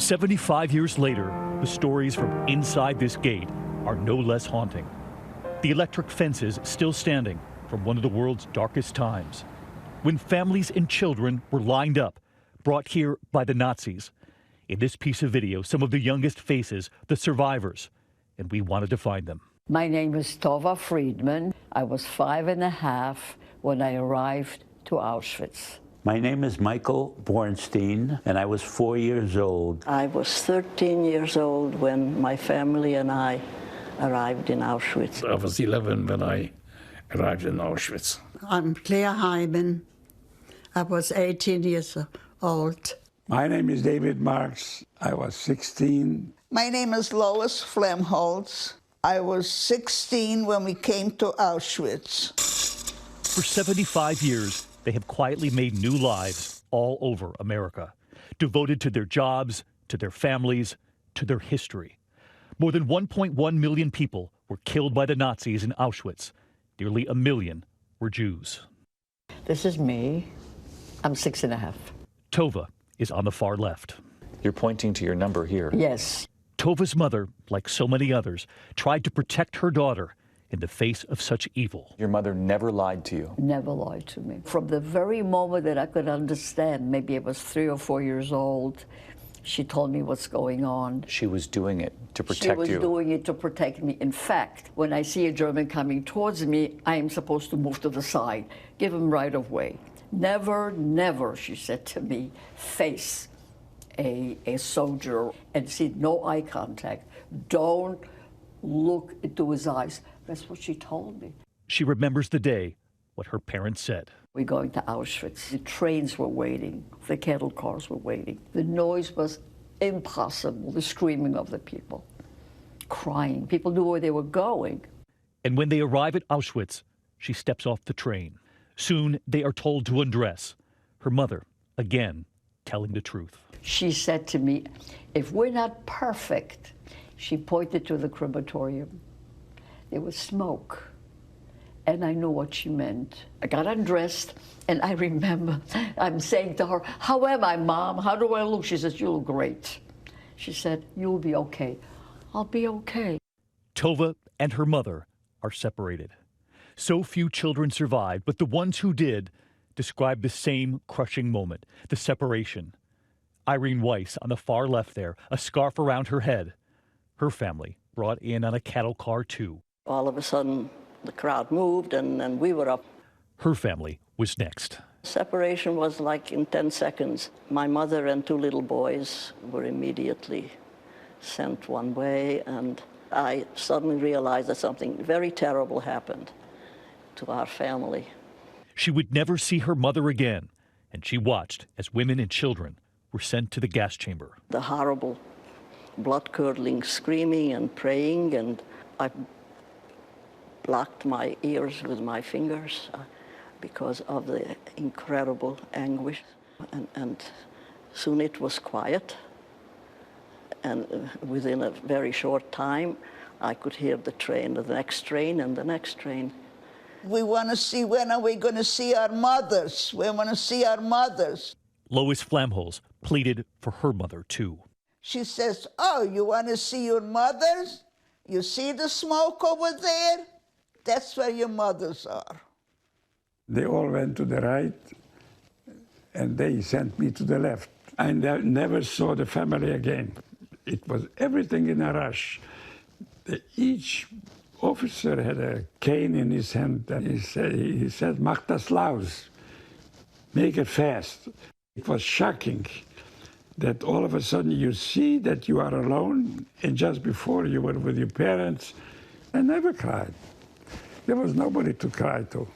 75 years later, the stories from inside this gate are no less haunting. The electric fences still standing from one of the world's darkest times, when families and children were lined up, brought here by the Nazis. In this piece of video, some of the youngest faces, the survivors, and we wanted to find them. My name is Tova Friedman. I was 5.5 when I arrived to Auschwitz. My name is Michael Bornstein, and I was 4 years old. I was 13 years old when my family and I arrived in Auschwitz. I was 11 when I arrived in Auschwitz. I'm Claire Hyman. I was 18 years old. My name is David Marks. I was 16. My name is Lois Flemholtz. I was 16 when we came to Auschwitz. For 75 years, they have quietly made new lives all over America, devoted to their jobs, to their families, to their history. More than 1.1 million people were killed by the Nazis in Auschwitz. Nearly 1 million were Jews. This is me. I'm 6.5. Tova is on the far left. You're pointing to your number here. Yes. Tova's mother, like so many others, tried to protect her daughter in the face of such evil. Your mother never lied to you. Never lied to me. From the very moment that I could understand, maybe I was 3 or 4 years old, she told me what's going on. She was doing it to protect you. She was doing it to protect me. In fact, when I see a German coming towards me, I am supposed to move to the side, give him right of way. Never, never, she said to me, face a soldier and see no eye contact. Don't look into his eyes. That's what she told me. She remembers the day, what her parents said. We're going to Auschwitz. The trains were waiting. The cattle cars were waiting. The noise was impossible, the screaming of the people, crying. People knew where they were going. And when they arrive at Auschwitz, she steps off the train. Soon, they are told to undress. Her mother, again, telling the truth. She said to me, if we're not perfect, she pointed to the crematorium. There was smoke. And I knew what she meant. I got undressed, and I remember I'm saying to her, how am I, Mom? How do I look? She says, you look great. She said, you'll be okay. I'll be okay. Tova and her mother are separated. So few children survived, but the ones who did describe the same crushing moment, the separation. Irene Weiss on the far left there, a scarf around her head. Her family brought in on a cattle car too. All of a sudden, the crowd moved, and we were up. Her family was next. Separation was like in 10 seconds. My mother and 2 little boys were immediately sent one way, and I suddenly realized that something very terrible happened to our family. She would never see her mother again, and she watched as women and children were sent to the gas chamber. The horrible, blood-curdling screaming and praying, and I blocked my ears with my fingers because of the incredible anguish. And soon it was quiet, and within a very short time, I could hear the train, the next train, and the next train. We want to see, when are we going to see our mothers? We want to see our mothers. Lois Flamholz pleaded for her mother, too. She says, oh, you want to see your mothers? You see the smoke over there? That's where your mothers are. They all went to the right, and they sent me to the left. I never saw the family again. It was everything in a rush. Each officer had a cane in his hand, and he said, mach das laus, make it fast. It was shocking that all of a sudden you see that you are alone, and just before you were with your parents. I never cried. There was nobody to cry to.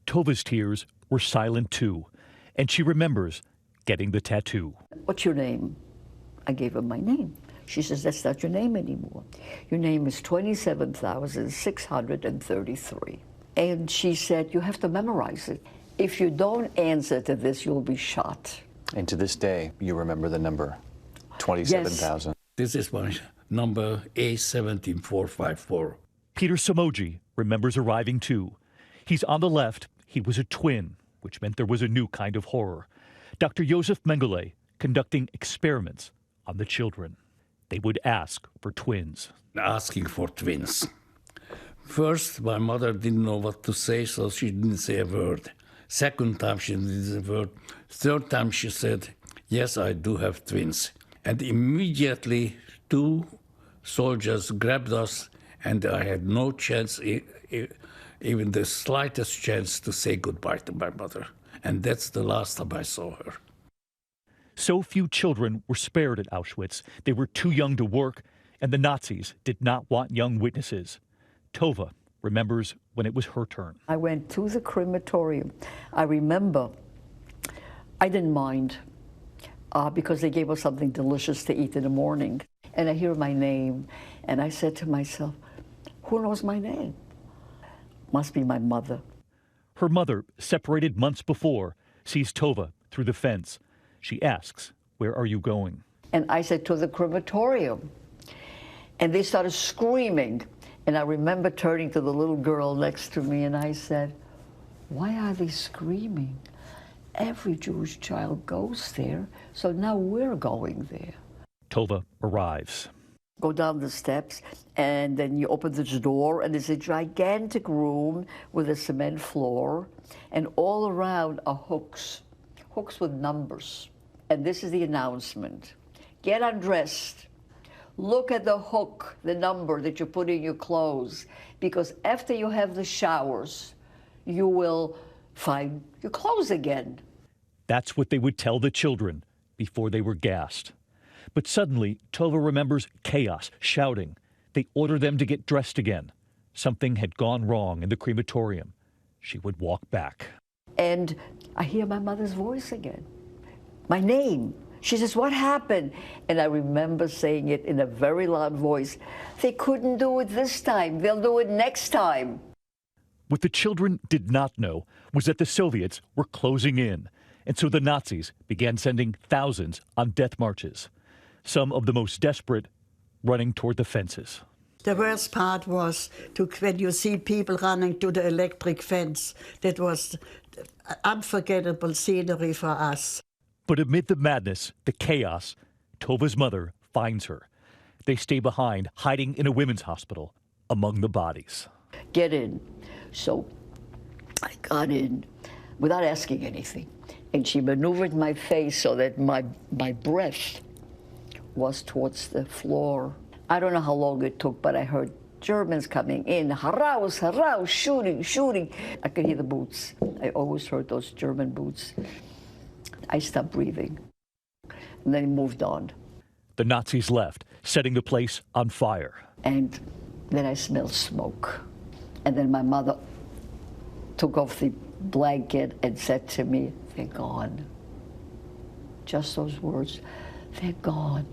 Tova's tears were silent too, and she remembers getting the tattoo. What's your name? I gave her my name. She says, that's not your name anymore. Your name is 27,633. And she said, you have to memorize it. If you don't answer to this, you'll be shot. And to this day, you remember the number, 27,000. Yes. This is my number A17454. Peter Samoji remembers arriving too. He's on the left. He was a twin, which meant there was a new kind of horror. Dr. Josef Mengele conducting experiments on the children. They would ask for twins. Asking for twins. First, my mother didn't know what to say, so she didn't say a word. Second time, she didn't say a word. Third time, she said, yes, I do have twins. And immediately, 2 soldiers grabbed us, and I had no chance, even the slightest chance, to say goodbye to my mother. And that's the last time I saw her. So few children were spared at Auschwitz. They were too young to work, and the Nazis did not want young witnesses. Tova remembers when it was her turn. I went to the crematorium. I remember I didn't mind because they gave us something delicious to eat in the morning. And I hear my name, and I said to myself, who knows my name? Must be my mother. Her mother, separated months before, sees Tova through the fence. She asks, where are you going? And I said, to the crematorium. And they started screaming. And I remember turning to the little girl next to me, and I said, why are they screaming? Every Jewish child goes there, so now we're going there. Tova arrives. Go down the steps, and then you open this door, and there's a gigantic room with a cement floor, and all around are hooks with numbers. And this is the announcement. Get undressed. Look at the hook, the number that you put in your clothes, because after you have the showers, you will find your clothes again. That's what they would tell the children before they were gassed. But suddenly, Tova remembers chaos, shouting. They order them to get dressed again. Something had gone wrong in the crematorium. She would walk back. And I hear my mother's voice again. My name. She says, what happened? And I remember saying it in a very loud voice. They couldn't do it this time. They'll do it next time. What the children did not know was that the Soviets were closing in. And so the Nazis began sending thousands on death marches. Some of the most desperate running toward the fences. The worst part was when you see people running to the electric fence. That was unforgettable scenery for us. But amid the madness, the chaos, Tova's mother finds her. They stay behind, hiding in a women's hospital among the bodies. Get in. So I got in without asking anything. And she maneuvered my face so that my breath was towards the floor. I don't know how long it took, but I heard Germans coming in, haraus, haraus, shooting, shooting. I could hear the boots. I always heard those German boots. I stopped breathing, and then moved on. The Nazis left, setting the place on fire. And then I smelled smoke. And then my mother took off the blanket and said to me, they're gone. Just those words, they're gone.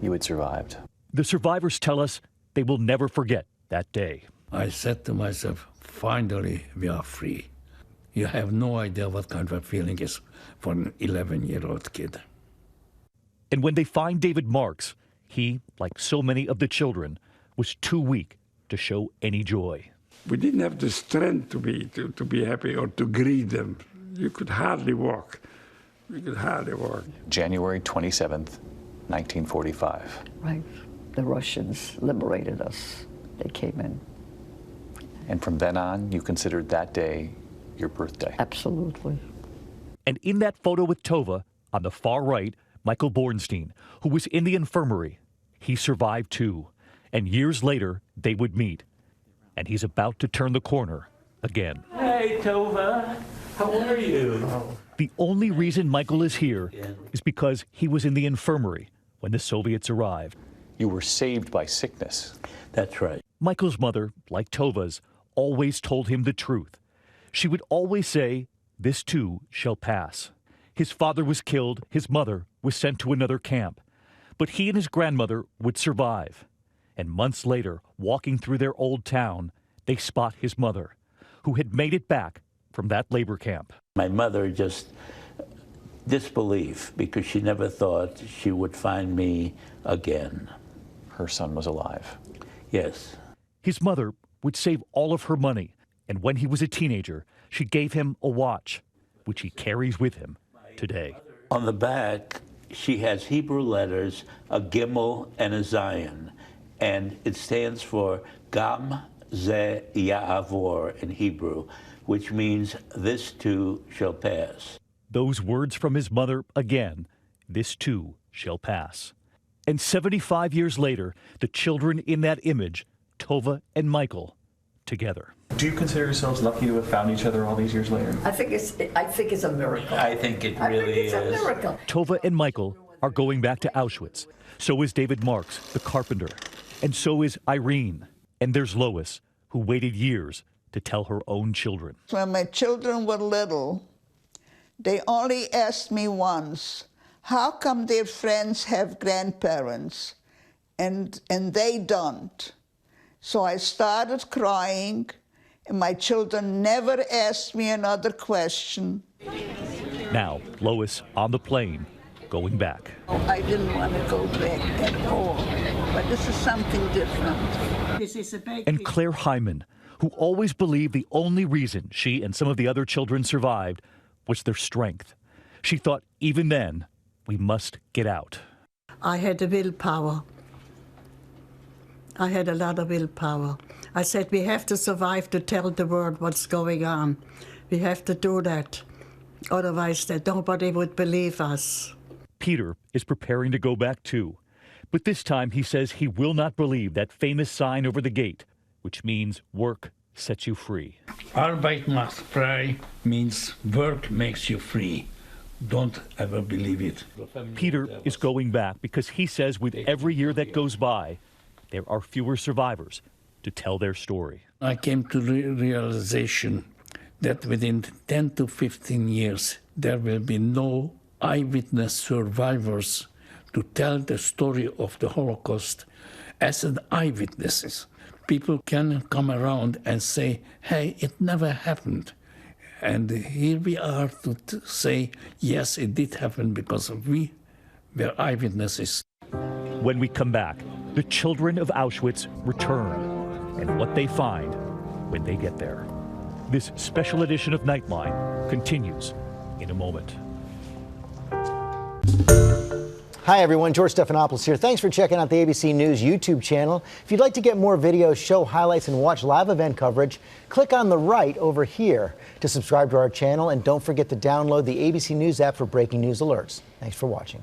You had survived. The survivors tell us they will never forget that day. I said to myself, finally, we are free. You have no idea what kind of a feeling is for an 11-year-old kid. And when they find David Marks, he, like so many of the children, was too weak to show any joy. We didn't have the strength to be happy or to greet them. You could hardly walk. We could hardly walk. January 27th, 1945. Right. The Russians liberated us. They came in. And from then on, you considered that day your birthday. Absolutely. And in that photo with Tova, on the far right, Michael Bornstein, who was in the infirmary. He survived too. And years later, they would meet. And he's about to turn the corner again. Hey, Tova. How are you? The only reason Michael is here is because he was in the infirmary when the Soviets arrived. You were saved by sickness. That's right. Michael's mother, like Tova's, always told him the truth. She would always say, this too shall pass. His father was killed, his mother was sent to another camp. But he and his grandmother would survive. And months later, walking through their old town, they spot his mother, who had made it back from that labor camp. My mother just disbelieved because she never thought she would find me again. Her son was alive. Yes. His mother would save all of her money, and when he was a teenager, she gave him a watch, which he carries with him today. On the back, she has Hebrew letters, a Gimel and a Zion, and it stands for Gam Ze Ya'avor in Hebrew, which means this too shall pass. Those words from his mother again, this too shall pass. And 75 years later, the children in that image, Tova and Michael, together. Do you consider yourselves lucky to have found each other all these years later? I think it's a miracle. I think it I really think it's is. a miracle. Tova and Michael are going back to Auschwitz. So is David Marks, the carpenter. And so is Irene. And there's Lois, who waited years to tell her own children. When my children were little, they only asked me once, how come their friends have grandparents and they don't? So I started crying, and my children never asked me another question. Now, Lois on the plane, going back. Oh, I didn't want to go back at all, but this is something different. This is a big And Claire Hyman, who always believed the only reason she and some of the other children survived was their strength. She thought even then, we must get out. I had the willpower. I had a lot of willpower. I said, we have to survive to tell the world what's going on. We have to do that. Otherwise, nobody would believe us. Peter is preparing to go back too. But this time he says he will not believe that famous sign over the gate, which means work sets you free. Arbeit macht frei means work makes you free. Don't ever believe it. Peter is going back because he says with every year that goes by, there are fewer survivors to tell their story. I came to the realization that within 10 to 15 years, there will be no eyewitness survivors to tell the story of the Holocaust as an eyewitnesses. People can come around and say, hey, it never happened. And here we are to say, yes, it did happen because we were eyewitnesses. When we come back, the children of Auschwitz return and what they find when they get there. This special edition of Nightline continues in a moment. Hi everyone, George Stephanopoulos here. Thanks for checking out the ABC News YouTube channel. If you'd like to get more videos, show highlights, and watch live event coverage, click on the right over here to subscribe to our channel, and don't forget to download the ABC News app for breaking news alerts. Thanks for watching.